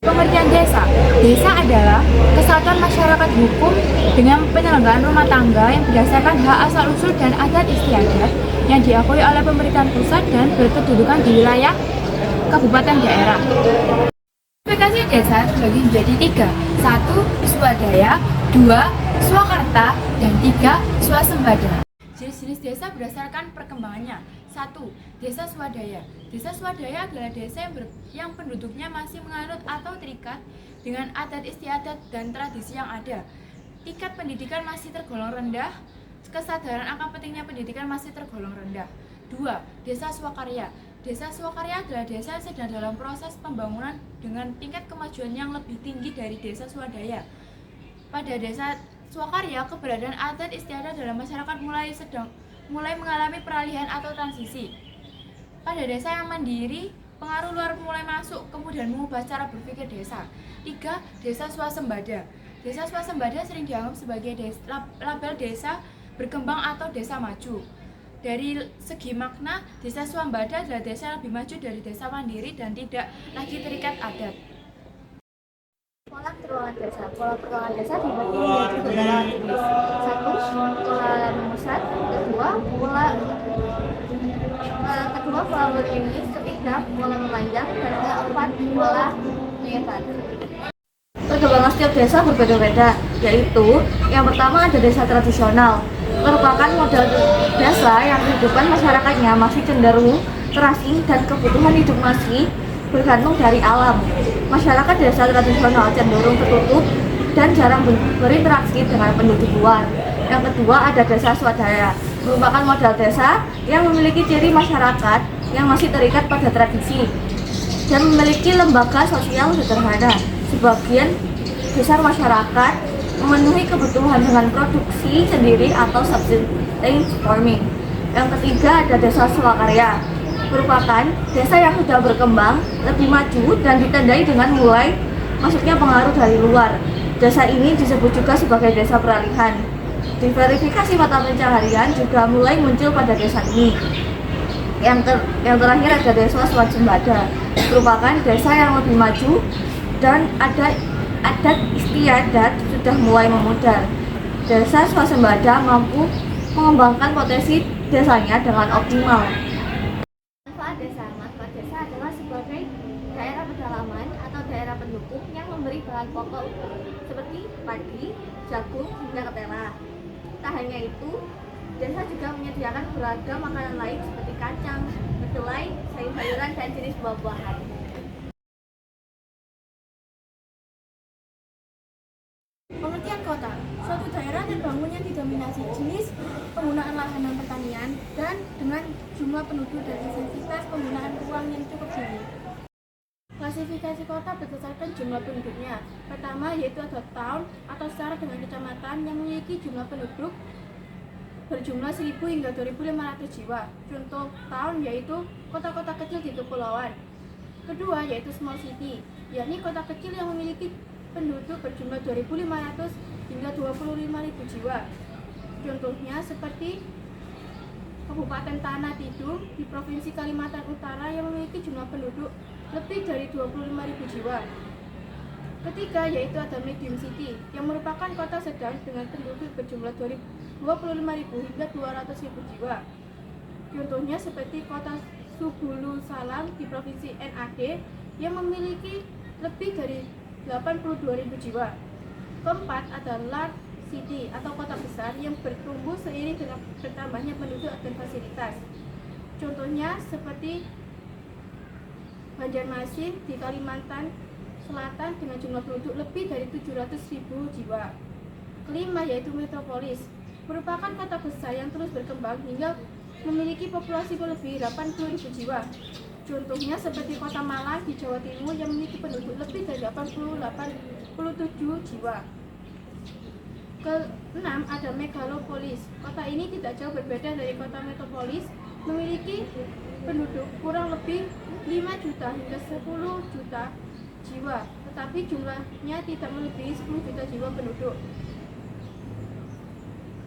Pengertian desa. Desa adalah kesatuan masyarakat hukum dengan penyelenggaraan rumah tangga yang berdasarkan hak asal-usul dan adat istiadat yang diakui oleh pemerintahan pusat dan berkedudukan di wilayah kabupaten daerah. Klasifikasi desa terbagi menjadi 3. 1. Swadaya, 2. Swakarta, dan 3. Swasembada. Jenis-jenis desa berdasarkan perkembangannya. 1. Desa swadaya. Desa swadaya adalah desa yang penduduknya masih menganut atau terikat dengan adat istiadat dan tradisi yang ada. Tingkat pendidikan masih tergolong rendah, kesadaran akan pentingnya pendidikan masih tergolong rendah. 2. Desa swakarya. Desa swakarya adalah desa yang sedang dalam proses pembangunan dengan tingkat kemajuan yang lebih tinggi dari desa swadaya. Pada desa swakarya, keberadaan adat istiadat dalam masyarakat mulai mengalami peralihan atau transisi. Pada desa yang mandiri, pengaruh luar mulai masuk, kemudian mengubah cara berpikir desa. 3. Desa swasembada. Desa swasembada sering dianggap sebagai label desa berkembang atau desa maju. Dari segi makna, desa swasembada adalah desa yang lebih maju dari desa mandiri dan tidak lagi terikat adat. Pola terowongan desa. Pola terowongan desa dibagi menjadi beberapa jenis. 1. Pola pusat. Kedua pola berlinis. Ketiga pola memanjang. Dan keempat pola penyetan. Perkembangan setiap desa berbeda-beda, yaitu yang pertama ada desa tradisional, merupakan model desa yang kehidupan masyarakatnya masih cenderung terasing dan kebutuhan hidup masih bergantung dari alam. Masyarakat desa tradisional cenderung tertutup dan jarang berinteraksi dengan penduduk luar. Yang kedua ada desa swadaya, merupakan model desa yang memiliki ciri masyarakat yang masih terikat pada tradisi dan memiliki lembaga sosial sederhana. Sebagian besar masyarakat memenuhi kebutuhan dengan produksi sendiri atau subsistence farming. Yang ketiga ada desa swakarya, merupakan desa yang sudah berkembang, lebih maju dan ditandai dengan mulai masuknya pengaruh dari luar. Desa ini disebut juga sebagai desa peralihan. Diversifikasi mata pencaharian juga mulai muncul pada desa ini. Yang terakhir ada desa swasembada, merupakan desa yang lebih maju dan ada adat istiadat sudah mulai memudar. Desa swasembada mampu mengembangkan potensi desanya dengan optimal. Manfaat desa adalah sebagai daerah pedalaman atau daerah pendukung yang memberi bahan pokok seperti padi, jagung, hingga ketela. Tak hanya itu, desa juga menyediakan beragam makanan lain seperti kacang, kedelai, sayur-sayuran, dan jenis buah-buahan. Pengertian kota, suatu daerah terbangunnya didominasi jenis penggunaan lahan pertanian dan dengan jumlah penduduk dan intensitas penggunaan ruang yang cukup tinggi. Klasifikasi kota berdasarkan jumlah penduduknya. Pertama yaitu ada town atau setara dengan kecamatan yang memiliki jumlah penduduk berjumlah 1.000 hingga 2.500 jiwa. Contoh town yaitu kota-kota kecil di kepulauan. Kedua yaitu small city, yakni kota kecil yang memiliki penduduk berjumlah 2.500 hingga 25.000 jiwa. Contohnya seperti Kabupaten Tanah Tidung di Provinsi Kalimantan Utara yang memiliki jumlah penduduk lebih dari 25.000 jiwa. Ketiga yaitu ada medium city yang merupakan kota sedang dengan penduduk berjumlah 25.000 hingga 200.000 jiwa. Contohnya seperti kota Subulu Salam di Provinsi NAD yang memiliki lebih dari 82.000 jiwa. Keempat adalah large city atau kota besar yang bertumbuh seiring dengan bertambahnya penduduk dan fasilitas. Contohnya seperti Banjarmasin di Kalimantan Selatan dengan jumlah penduduk lebih dari 700.000 jiwa. Kelima yaitu metropolis, merupakan kota besar yang terus berkembang hingga memiliki populasi lebih 80.000 jiwa. Contohnya seperti kota Malang di Jawa Timur yang memiliki penduduk lebih dari 87 jiwa. Keenam ada megalopolis. Kota ini tidak jauh berbeda dari kota metropolis, memiliki penduduk kurang lebih 5 juta hingga 10 juta jiwa, tetapi jumlahnya tidak melebihi 10 juta jiwa penduduk.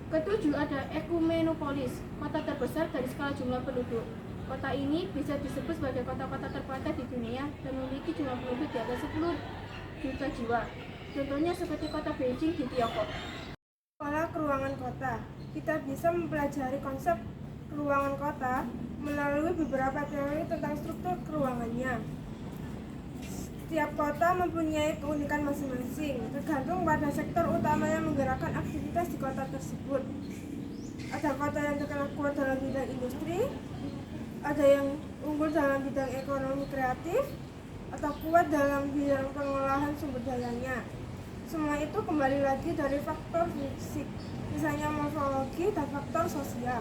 Ketujuh, ada Ekumenopolis, kota terbesar dari skala jumlah penduduk. Kota ini bisa disebut sebagai kota-kota terpadat di dunia dan memiliki jumlah penduduk di atas 10 juta jiwa. Contohnya seperti kota Beijing di Tiongkok. Pola keruangan kota. Kita bisa mempelajari konsep keruangan kota melalui beberapa teori tentang struktur keruangannya. Setiap kota mempunyai keunikan masing-masing, tergantung pada sektor utama yang menggerakkan aktivitas di kota tersebut. Ada kota yang terkenal kuat dalam bidang industri, ada yang unggul dalam bidang ekonomi kreatif, atau kuat dalam bidang pengolahan sumber dayanya. Semua itu kembali lagi dari faktor fisik, misalnya morfologi dan faktor sosial,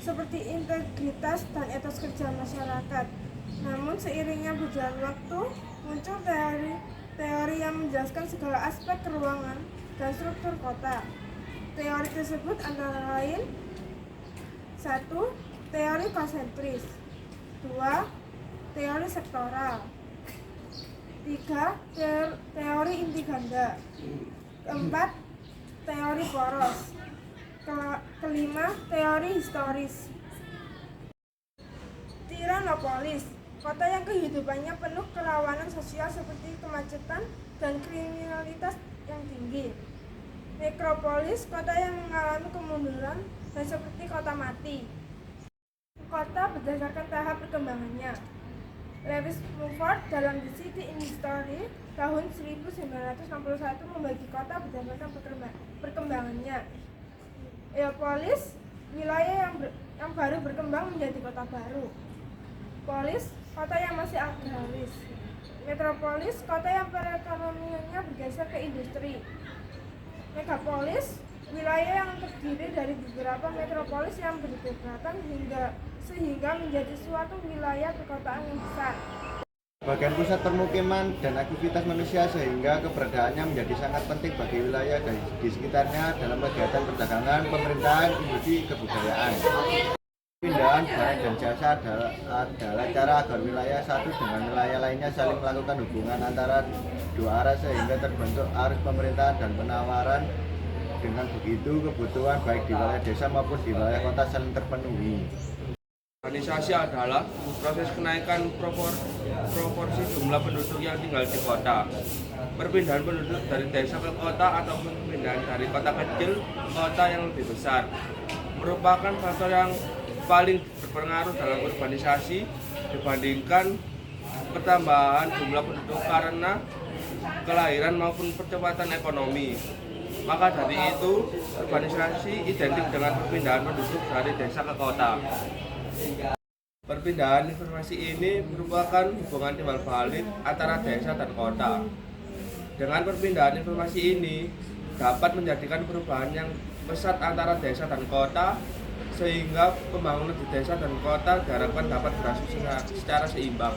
seperti integritas dan etos kerja masyarakat. Namun seiringnya berjalan waktu, muncul teori yang menjelaskan segala aspek keruangan dan struktur kota. Teori tersebut antara lain: 1. Teori konsentris. 2. Teori sektoral. 3. Teori inti ganda. 4. Teori poros. Kelima, teori historis. Tiranopolis, kota yang kehidupannya penuh kerawanan sosial seperti kemacetan dan kriminalitas yang tinggi. Nekropolis, kota yang mengalami kemunduran dan seperti kota mati. Kota berdasarkan tahap perkembangannya. Lewis Mumford dalam The City in History tahun 1961 membagi kota berdasarkan perkembangannya. Eopolis, wilayah yang baru berkembang menjadi kota baru. Polis, kota yang masih agraris. Metropolis, kota yang perekonomiannya bergeser ke industri. Megapolis, wilayah yang terdiri dari beberapa metropolis yang berdekatan sehingga menjadi suatu wilayah perkotaan yang besar. Bagian pusat permukiman dan aktivitas manusia sehingga keberadaannya menjadi sangat penting bagi wilayah di sekitarnya dalam kegiatan perdagangan, pemerintahan, industri, kebudayaan. Pindahan barang dan jasa adalah cara agar wilayah satu dengan wilayah lainnya saling melakukan hubungan antara dua arah sehingga terbentuk arus pemerintahan dan penawaran. Dengan begitu kebutuhan baik di wilayah desa maupun di wilayah kota saling terpenuhi. Urbanisasi adalah proses kenaikan proporsi jumlah penduduk yang tinggal di kota. Perpindahan penduduk dari desa ke kota ataupun perpindahan dari kota kecil ke kota yang lebih besar merupakan faktor yang paling berpengaruh dalam urbanisasi dibandingkan pertambahan jumlah penduduk karena kelahiran maupun percepatan ekonomi. Maka dari itu, urbanisasi identik dengan perpindahan penduduk dari desa ke kota. Perpindahan informasi ini merupakan hubungan timbal balik antara desa dan kota. Dengan perpindahan informasi ini dapat menjadikan perubahan yang pesat antara desa dan kota, sehingga pembangunan di desa dan kota diharapkan dapat berlangsung secara seimbang.